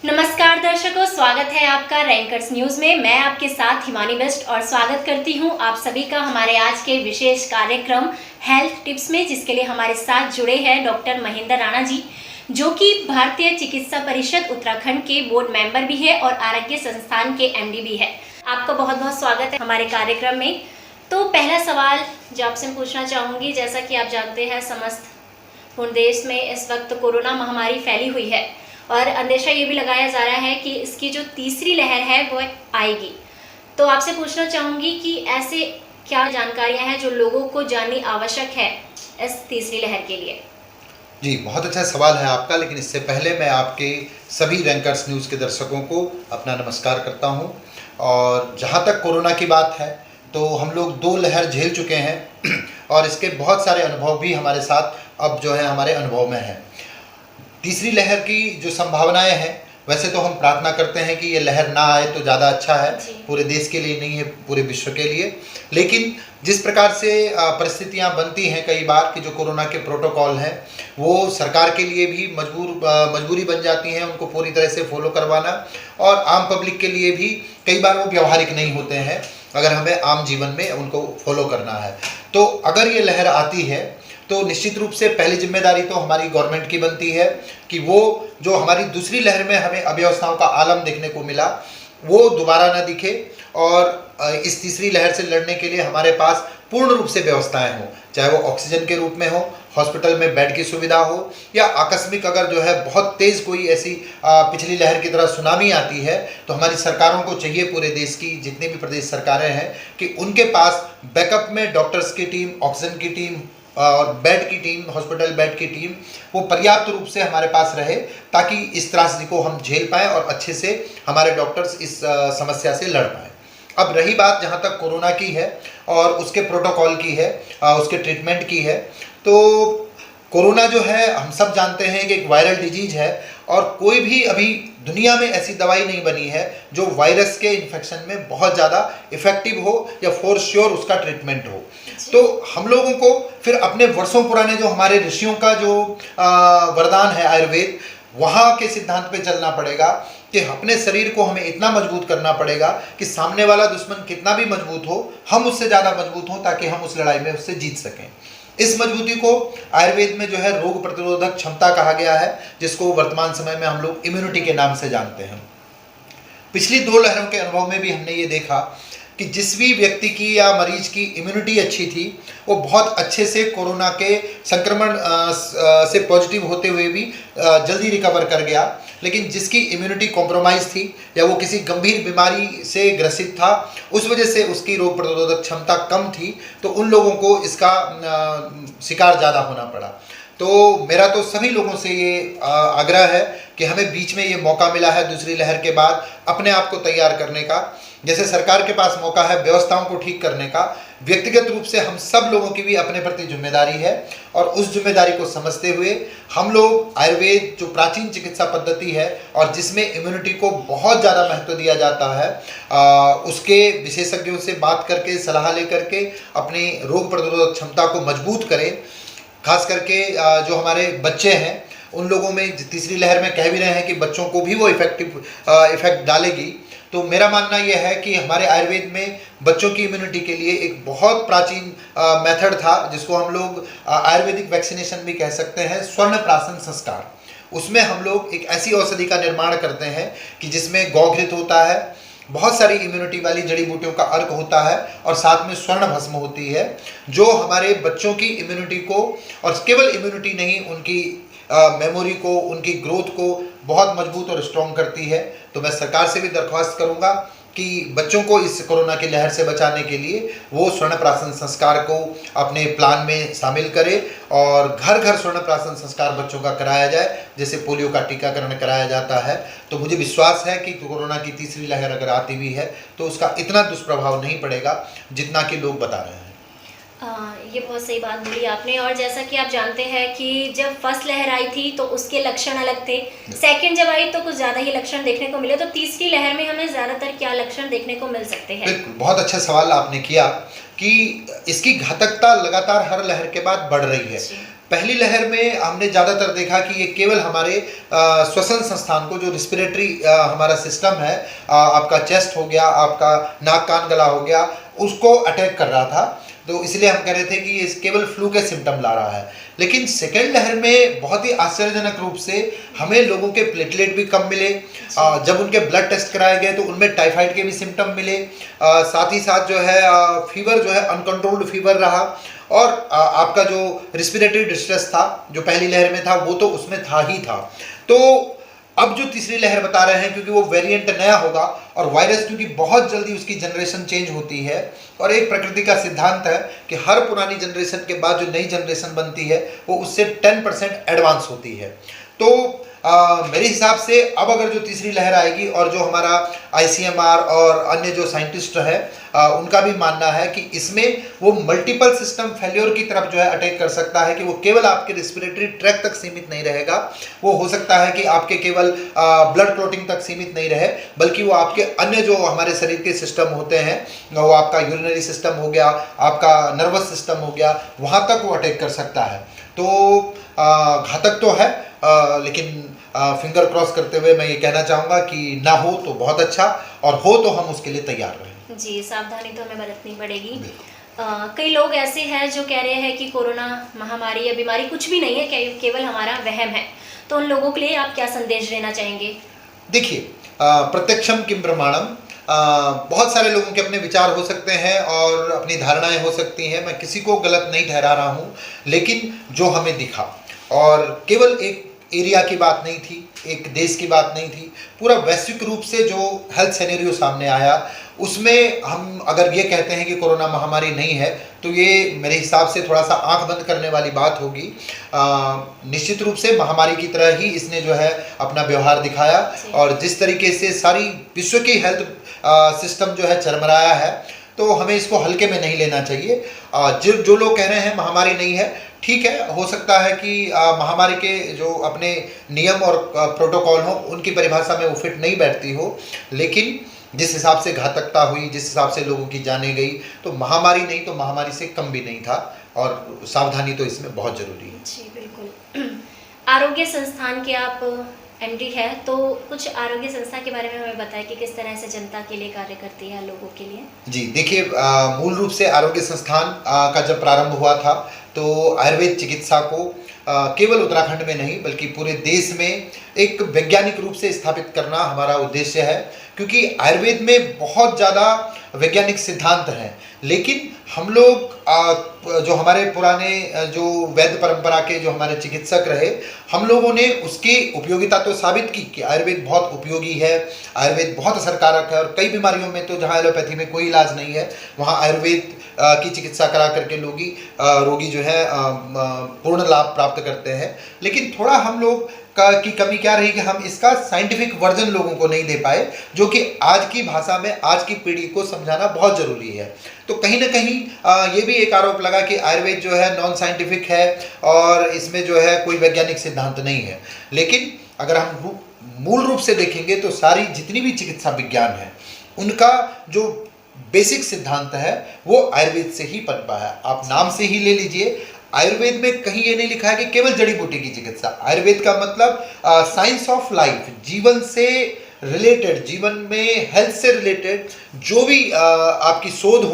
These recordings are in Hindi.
नमस्कार दर्शकों, स्वागत है आपका रैंकर्स न्यूज में। मैं आपके साथ हिमानी बेस्ट और स्वागत करती हूं आप सभी का हमारे आज के विशेष कार्यक्रम हेल्थ टिप्स में, जिसके लिए हमारे साथ जुड़े हैं डॉक्टर महेंद्र राणा जी, जो कि भारतीय चिकित्सा परिषद उत्तराखंड के बोर्ड मेंबर भी है और आरोग्य संस्थान के एमडी भी है। आपका बहुत बहुत स्वागत है हमारे कार्यक्रम में। तो पहला सवाल जो आपसे पूछना चाहूँगी, जैसा कि आप जानते हैं समस्त पूर्ण देश में इस वक्त कोरोना महामारी फैली हुई है और अंदेशा ये भी लगाया जा रहा है कि इसकी जो तीसरी लहर है वो आएगी। तो आपसे पूछना चाहूँगी कि ऐसे क्या जानकारियाँ हैं जो लोगों को जाननी आवश्यक है इस तीसरी लहर के लिए। जी, बहुत अच्छा सवाल है आपका, लेकिन इससे पहले मैं आपके सभी रैंकर्स न्यूज़ के दर्शकों को अपना नमस्कार करता हूं। और जहां तक कोरोना की बात है तो हम लोग 2 लहर झेल चुके हैं और इसके बहुत सारे अनुभव भी हमारे साथ अब जो है हमारे अनुभव में है। तीसरी लहर की जो संभावनाएं हैं, वैसे तो हम प्रार्थना करते हैं कि ये लहर ना आए तो ज़्यादा अच्छा है, पूरे देश के लिए नहीं है, पूरे विश्व के लिए। लेकिन जिस प्रकार से परिस्थितियां बनती हैं कई बार कि जो कोरोना के प्रोटोकॉल हैं वो सरकार के लिए भी मजबूरी बन जाती हैं उनको पूरी तरह से फॉलो करवाना, और आम पब्लिक के लिए भी कई बार वो व्यवहारिक नहीं होते हैं अगर हमें आम जीवन में उनको फॉलो करना है। तो अगर ये लहर आती है तो निश्चित रूप से पहली जिम्मेदारी तो हमारी गवर्नमेंट की बनती है कि वो जो हमारी दूसरी लहर में हमें अव्यवस्थाओं का आलम देखने को मिला वो दोबारा ना दिखे, और इस तीसरी लहर से लड़ने के लिए हमारे पास पूर्ण रूप से व्यवस्थाएं हों, चाहे वो ऑक्सीजन के रूप में हो, हॉस्पिटल में बेड की सुविधा हो, या आकस्मिक अगर जो है बहुत तेज़ कोई ऐसी पिछली लहर की तरह सुनामी आती है तो हमारी सरकारों को चाहिए, पूरे देश की जितनी भी प्रदेश सरकारें हैं, कि उनके पास बैकअप में डॉक्टर्स की टीम, ऑक्सीजन की टीम और बेड की टीम, हॉस्पिटल बेड की टीम वो पर्याप्त रूप से हमारे पास रहे, ताकि इस त्रासदी को हम झेल पाएँ और अच्छे से हमारे डॉक्टर्स इस समस्या से लड़ पाएँ। अब रही बात जहाँ तक कोरोना की है और उसके प्रोटोकॉल की है, उसके ट्रीटमेंट की है, तो कोरोना जो है हम सब जानते हैं कि एक वायरल डिजीज है और कोई भी अभी दुनिया में ऐसी दवाई नहीं बनी है जो वायरस के इन्फेक्शन में बहुत ज़्यादा इफेक्टिव हो या फॉर श्योर उसका ट्रीटमेंट हो। तो हम लोगों को फिर अपने वर्षों पुराने जो हमारे ऋषियों का जो वरदान है आयुर्वेद, वहाँ के सिद्धांत पे चलना पड़ेगा कि अपने शरीर को हमें इतना मजबूत करना पड़ेगा कि सामने वाला दुश्मन कितना भी मजबूत हो हम उससे ज़्यादा मजबूत हों, ताकि हम उस लड़ाई में उससे जीत सकें। इस मजबूती को आयुर्वेद में जो है रोग प्रतिरोधक क्षमता कहा गया है, जिसको वर्तमान समय में हम लोग इम्यूनिटी के नाम से जानते हैं। पिछली 2 लहरों के अनुभव में भी हमने ये देखा कि जिस भी व्यक्ति की या मरीज की इम्यूनिटी अच्छी थी वो बहुत अच्छे से कोरोना के संक्रमण से पॉजिटिव होते हुए भी जल्दी रिकवर कर गया। लेकिन जिसकी इम्यूनिटी कॉम्प्रोमाइज़ थी या वो किसी गंभीर बीमारी से ग्रसित था, उस वजह से उसकी रोग प्रतिरोधक क्षमता कम थी, तो उन लोगों को इसका शिकार ज़्यादा होना पड़ा। तो मेरा तो सभी लोगों से ये आग्रह है कि हमें बीच में ये मौका मिला है दूसरी लहर के बाद अपने आप को तैयार करने का। जैसे सरकार के पास मौका है व्यवस्थाओं को ठीक करने का, व्यक्तिगत रूप से हम सब लोगों की भी अपने प्रति जिम्मेदारी है, और उस जिम्मेदारी को समझते हुए हम लोग आयुर्वेद जो प्राचीन चिकित्सा पद्धति है और जिसमें इम्यूनिटी को बहुत ज़्यादा महत्व दिया जाता है, उसके विशेषज्ञों से बात करके सलाह लेकर के अपनी रोग प्रतिरोधक क्षमता को मजबूत करें। खास करके जो हमारे बच्चे हैं उन लोगों में तीसरी लहर में कह भी रहे हैं कि बच्चों को भी वो इफेक्ट डालेगी। तो मेरा मानना यह है कि हमारे आयुर्वेद में बच्चों की इम्यूनिटी के लिए एक बहुत प्राचीन मेथड था, जिसको हम लोग आयुर्वेदिक वैक्सीनेशन भी कह सकते हैं, स्वर्ण प्राशन संस्कार। उसमें हम लोग एक ऐसी औषधि का निर्माण करते हैं कि जिसमें गौघृत होता है, बहुत सारी इम्यूनिटी वाली जड़ी बूटियों का अर्क होता है और साथ में स्वर्ण भस्म होती है, जो हमारे बच्चों की इम्यूनिटी को, और केवल इम्यूनिटी नहीं, उनकी मेमोरी को, उनकी ग्रोथ को बहुत मजबूत और स्ट्रॉन्ग करती है। तो मैं सरकार से भी दरख्वास्त करूंगा कि बच्चों को इस कोरोना की लहर से बचाने के लिए वो स्वर्ण प्राशन संस्कार को अपने प्लान में शामिल करे और घर घर स्वर्ण प्राशन संस्कार बच्चों का कराया जाए, जैसे पोलियो का टीकाकरण कराया जाता है। तो मुझे विश्वास है कि कोरोना की तीसरी लहर अगर आती भी है तो उसका इतना दुष्प्रभाव नहीं पड़ेगा जितना कि लोग बता रहे हैं। ये बहुत सही बात बोली आपने। और जैसा कि आप जानते हैं कि जब फर्स्ट लहर आई थी तो उसके लक्षण अलग थे, सेकंड जब आई तो कुछ ज़्यादा ही लक्षण देखने को मिले, तो तीसरी लहर में हमें ज़्यादातर क्या लक्षण देखने को मिल सकते हैं? बिल्कुल, बहुत अच्छा सवाल आपने किया कि इसकी घातकता लगातार हर लहर के बाद बढ़ रही है। पहली लहर में हमने ज़्यादातर देखा कि ये केवल हमारे श्वसन संस्थान को, जो रिस्पिरेटरी हमारा सिस्टम है, आपका चेस्ट हो गया, आपका नाक कान गला हो गया, उसको अटैक कर रहा था। तो इसलिए हम कह रहे थे कि ये केवल फ्लू के सिम्टम ला रहा है। लेकिन सेकेंड लहर में बहुत ही आश्चर्यजनक रूप से हमें लोगों के प्लेटलेट भी कम मिले। जब उनके ब्लड टेस्ट कराए गए तो उनमें टाइफाइड के भी सिम्टम मिले। साथ ही साथ जो है फीवर जो है अनकंट्रोल्ड फीवर रहा, और आपका जो रिस्पिरेटरी डिस्ट्रेस था जो पहली लहर में था वो तो उसमें था ही था। तो अब जो तीसरी लहर बता रहे हैं, क्योंकि वो वेरिएंट नया होगा और वायरस क्योंकि बहुत जल्दी उसकी जनरेशन चेंज होती है, और एक प्रकृति का सिद्धांत है कि हर पुरानी जनरेशन के बाद जो नई जनरेशन बनती है वो उससे 10% एडवांस होती है। तो मेरे हिसाब से अब अगर जो तीसरी लहर आएगी, और जो हमारा ICMR और अन्य जो साइंटिस्ट है उनका भी मानना है कि इसमें वो मल्टीपल सिस्टम फेल्योर की तरफ जो है अटैक कर सकता है, कि वो केवल आपके रिस्पिरेटरी ट्रैक तक सीमित नहीं रहेगा, वो हो सकता है कि आपके केवल ब्लड क्लॉटिंग तक सीमित नहीं रहे, बल्कि वो आपके अन्य जो हमारे शरीर के सिस्टम होते हैं, वो आपका यूरिनरी सिस्टम हो गया, आपका नर्वस सिस्टम हो गया, वहाँ तक वो अटैक कर सकता है। तो घातक तो है, लेकिन फिंगर क्रॉस करते हुए मैं ये कहना चाहूँगा कि ना हो तो बहुत अच्छा, और हो तो हम उसके लिए तैयार रहें। जी, सावधानी तो हमें बरतनी पड़ेगी। कई लोग ऐसे हैं जो कह रहे हैं कि कोरोना महामारी या बीमारी कुछ भी नहीं है, केवल हमारा वहम है। तो उन लोगों के लिए आप क्या संदेश देना चाहेंगे? देखिए, प्रत्यक्षम किम प्रमाणम, बहुत सारे लोगों के अपने विचार हो सकते हैं और अपनी धारणाएं हो सकती हैं, मैं किसी को गलत नहीं ठहरा रहा हूँ, लेकिन जो हमें दिखा, और केवल एक एरिया की बात नहीं थी, एक देश की बात नहीं थी, पूरा वैश्विक रूप से जो हेल्थ सिनेरियो सामने आया, उसमें हम अगर ये कहते हैं कि कोरोना महामारी नहीं है, तो ये मेरे हिसाब से थोड़ा सा आंख बंद करने वाली बात होगी। निश्चित रूप से महामारी की तरह ही इसने जो है अपना व्यवहार दिखाया, और जिस तरीके से सारी विश्व की हेल्थ सिस्टम जो है चरमराया है, तो हमें इसको हल्के में नहीं लेना चाहिए। जो लोग कह रहे हैं महामारी नहीं है, ठीक है, हो सकता है कि महामारी के जो अपने नियम और प्रोटोकॉल हो उनकी परिभाषा में वो फिट नहीं बैठती हो, लेकिन जिस हिसाब से घातकता हुई, जिस हिसाब से लोगों की जानें गई, तो महामारी नहीं तो महामारी से कम भी नहीं था, और सावधानी तो इसमें बहुत जरूरी है। जी बिल्कुल। आरोग्य संस्थान के आप MD है, तो कुछ आरोग्य संस्था के बारे में हमें बताएं कि किस तरह से जनता के लिए कार्य करती है, लोगों के लिए। जी देखिए, मूल रूप से आरोग्य संस्थान का जब प्रारंभ हुआ था तो आयुर्वेद चिकित्सा को केवल उत्तराखंड में नहीं बल्कि पूरे देश में एक वैज्ञानिक रूप से स्थापित करना हमारा उद्देश्य है, क्योंकि आयुर्वेद में बहुत ज़्यादा वैज्ञानिक सिद्धांत हैं, लेकिन हम लोग जो हमारे पुराने जो वैद्य परंपरा के जो हमारे चिकित्सक रहे, हम लोगों ने उसकी उपयोगिता तो साबित की कि आयुर्वेद बहुत उपयोगी है, आयुर्वेद बहुत असरकारक है, और कई बीमारियों में तो जहाँ एलोपैथी में कोई इलाज नहीं है, वहाँ आयुर्वेद की चिकित्सा करा करके रोगी जो है पूर्ण लाभ प्राप्त करते हैं। लेकिन थोड़ा हम लोग की कमी क्या रही कि हम इसका साइंटिफिक वर्जन लोगों को नहीं दे पाए, जो कि आज की भाषा में आज की पीढ़ी को समझाना बहुत ज़रूरी है। तो कहीं ना कहीं ये भी एक आरोप लगा कि आयुर्वेद जो है नॉन साइंटिफिक है और इसमें जो है कोई वैज्ञानिक सिद्धांत नहीं है। लेकिन अगर हम मूल रूप से देखेंगे तो सारी जितनी भी चिकित्सा विज्ञान है उनका जो बेसिक सिद्धांत है वो आयुर्वेद से ही पनपा है। आप नाम से ही ले लीजिए, आयुर्वेद में कहीं ये नहीं लिखा है कि केवल जड़ी बूटी की चिकित्सा। आयुर्वेद का मतलब साइंस ऑफ लाइफ, जीवन से रिलेटेड, जीवन में हेल्थ से रिलेटेड जो भी आपकी शोध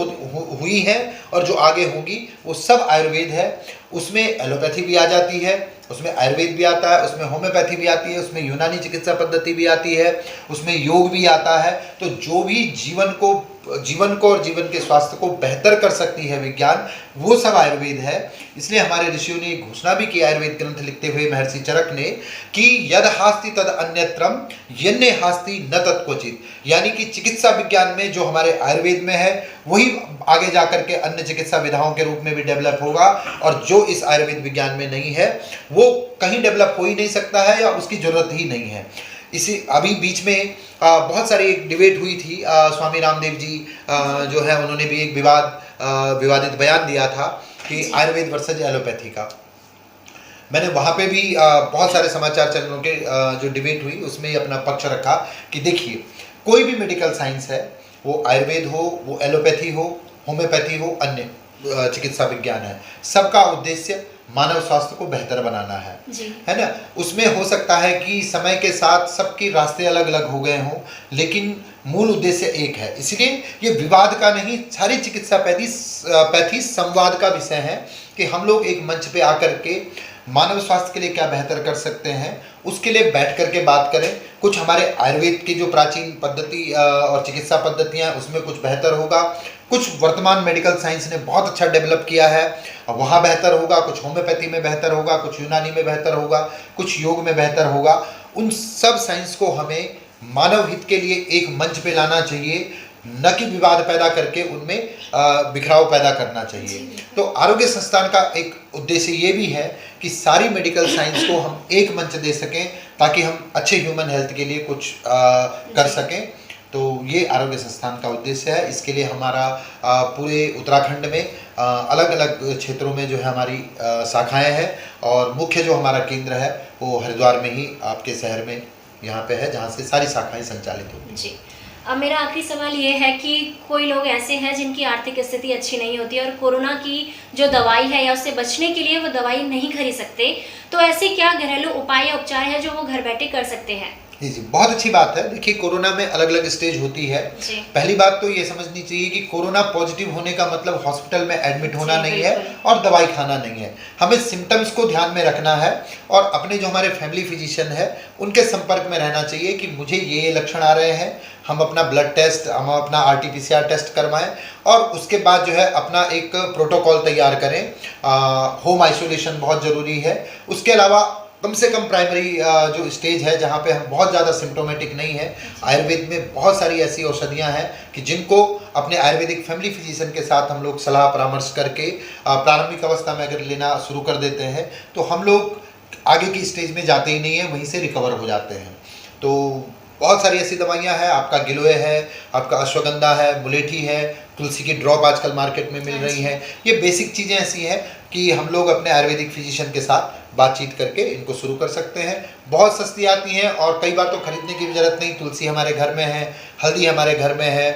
हुई है और जो आगे होगी वो सब आयुर्वेद है। उसमें एलोपैथी भी आ जाती है, उसमें आयुर्वेद भी आता है, उसमें होम्योपैथी भी आती है, उसमें यूनानी चिकित्सा पद्धति भी आती है, उसमें योग भी आता है। तो जो भी जीवन को और जीवन के स्वास्थ्य को बेहतर कर सकती है विज्ञान, वो सब आयुर्वेद है। इसलिए हमारे ऋषियों ने घोषणा भी की आयुर्वेद ग्रंथ लिखते हुए महर्षि चरक ने कि यद हास्ति तद अन्यत्रम यन्ने हास्ति न तत्क्वचित, यानी कि चिकित्सा विज्ञान में जो हमारे आयुर्वेद में है वही आगे जाकर के अन्य चिकित्सा विधाओं के रूप में भी डेवलप होगा, और जो इस आयुर्वेद विज्ञान में नहीं है वो कहीं डेवलप हो ही नहीं सकता है या उसकी जरूरत ही नहीं है। इसी अभी बीच में बहुत सारी एक डिबेट हुई थी, स्वामी रामदेव जी जो है उन्होंने भी एक विवादित बयान दिया था कि आयुर्वेद वर्सेज एलोपैथी का। मैंने वहाँ पे भी बहुत सारे समाचार चैनलों के जो डिबेट हुई उसमें अपना पक्ष रखा कि देखिए, कोई भी मेडिकल साइंस है, वो आयुर्वेद हो, वो एलोपैथी हो, होम्योपैथी हो, अन्य चिकित्सा विज्ञान है, सबका उद्देश्य मानव स्वास्थ्य को बेहतर बनाना जी। है ना। उसमें हो सकता है कि समय के साथ सबके रास्ते अलग अलग हो गए हों, लेकिन मूल उद्देश्य एक है। इसलिए ये विवाद का नहीं, सारी चिकित्सा पैथी संवाद का विषय है कि हम लोग एक मंच पे आकर के मानव स्वास्थ्य के लिए क्या बेहतर कर सकते हैं, उसके लिए बैठ करके बात करें। कुछ हमारे आयुर्वेद की जो प्राचीन पद्धति और चिकित्सा पद्धतियाँ, उसमें कुछ बेहतर होगा। कुछ वर्तमान मेडिकल साइंस ने बहुत अच्छा डेवलप किया है, वहाँ बेहतर होगा। कुछ होम्योपैथी में बेहतर होगा, कुछ यूनानी में बेहतर होगा, कुछ योग में बेहतर होगा। उन सब साइंस को हमें मानव हित के लिए एक मंच पे लाना चाहिए, न कि विवाद पैदा करके उनमें बिखराव पैदा करना चाहिए। तो आरोग्य संस्थान का एक उद्देश्य ये भी है कि सारी मेडिकल साइंस को हम एक मंच दे सकें, ताकि हम अच्छे ह्यूमन हेल्थ के लिए कुछ कर सकें। तो ये आरोग्य संस्थान का उद्देश्य है। इसके लिए हमारा पूरे उत्तराखंड में अलग अलग क्षेत्रों में जो है हमारी शाखाएं हैं, और मुख्य जो हमारा केंद्र है वो हरिद्वार में ही आपके शहर में यहाँ पे है, जहाँ से सारी शाखाएं संचालित होती हैं। जी। अब मेरा आखिरी सवाल ये है कि कोई लोग ऐसे हैं जिनकी आर्थिक स्थिति अच्छी नहीं होती और कोरोना की जो दवाई है या उससे बचने के लिए वो दवाई नहीं खरीद सकते, तो ऐसे क्या घरेलू उपाय या उपचार है जो वो घर बैठे कर सकते हैं? जी, बहुत अच्छी बात है। देखिए, कोरोना में अलग अलग स्टेज होती है। पहली बात तो ये समझनी चाहिए कि कोरोना पॉजिटिव होने का मतलब हॉस्पिटल में एडमिट होना नहीं है और दवाई खाना नहीं है। हमें सिम्टम्स को ध्यान में रखना है और अपने जो हमारे फैमिली फिजिशियन है उनके संपर्क में रहना चाहिए कि मुझे ये लक्षण आ रहे हैं। हम अपना ब्लड टेस्ट, हम अपना RT-PCR टेस्ट करवाएं और उसके बाद जो है अपना एक प्रोटोकॉल तैयार करें। होम आइसोलेशन बहुत ज़रूरी है। उसके अलावा कम से कम प्राइमरी जो स्टेज है जहाँ पे हम बहुत ज़्यादा सिम्टोमेटिक नहीं है, आयुर्वेद में बहुत सारी ऐसी औषधियाँ हैं कि जिनको अपने आयुर्वेदिक फैमिली फिजिशियन के साथ हम लोग सलाह परामर्श करके प्रारंभिक अवस्था में अगर लेना शुरू कर देते हैं तो हम लोग आगे की स्टेज में जाते ही नहीं है, वहीं से रिकवर हो जाते हैं। तो बहुत सारी ऐसी दवाइयाँ हैं, आपका गिलोय है, आपका अश्वगंधा है, मुलेठी है, तुलसी की ड्रॉप आजकल मार्केट में मिल रही हैं। ये बेसिक चीज़ें ऐसी हैं कि हम लोग अपने आयुर्वेदिक फिजिशियन के साथ बातचीत करके इनको शुरू कर सकते हैं। बहुत सस्ती आती हैं और कई बार तो खरीदने की भी ज़रूरत नहीं। तुलसी हमारे घर में है, हल्दी हमारे घर में है,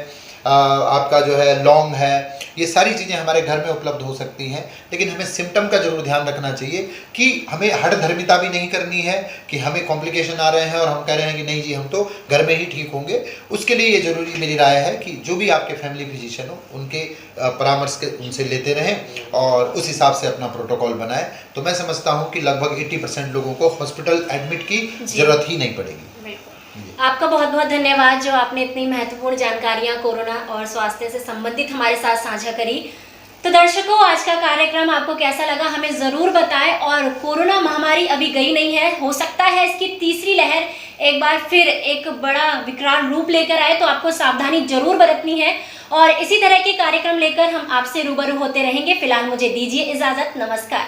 आपका जो है लौंग है, ये सारी चीज़ें हमारे घर में उपलब्ध हो सकती हैं। लेकिन हमें सिम्टम का जरूर ध्यान रखना चाहिए कि हमें हठधर्मिता भी नहीं करनी है कि हमें कॉम्प्लिकेशन आ रहे हैं और हम कह रहे हैं कि नहीं जी हम तो घर में ही ठीक होंगे। उसके लिए ये जरूरी मेरी राय है कि जो भी आपके फैमिली फिजिशियन हो उनके परामर्श के उनसे लेते रहें और उस हिसाब से अपना प्रोटोकॉल बनाएं। तो मैं समझता हूँ कि लगभग 80% लोगों को हॉस्पिटल एडमिट की ज़रूरत ही नहीं पड़ेगी। आपका बहुत बहुत धन्यवाद जो आपने इतनी महत्वपूर्ण जानकारियां कोरोना और स्वास्थ्य से संबंधित हमारे साथ साझा करी। तो दर्शकों, आज का कार्यक्रम आपको कैसा लगा हमें ज़रूर बताएं। और कोरोना महामारी अभी गई नहीं है, हो सकता है इसकी तीसरी लहर एक बार फिर एक बड़ा विकराल रूप लेकर आए, तो आपको सावधानी जरूर बरतनी है। और इसी तरह के कार्यक्रम लेकर हम आपसे रूबरू होते रहेंगे। फिलहाल मुझे दीजिए इजाज़त, नमस्कार।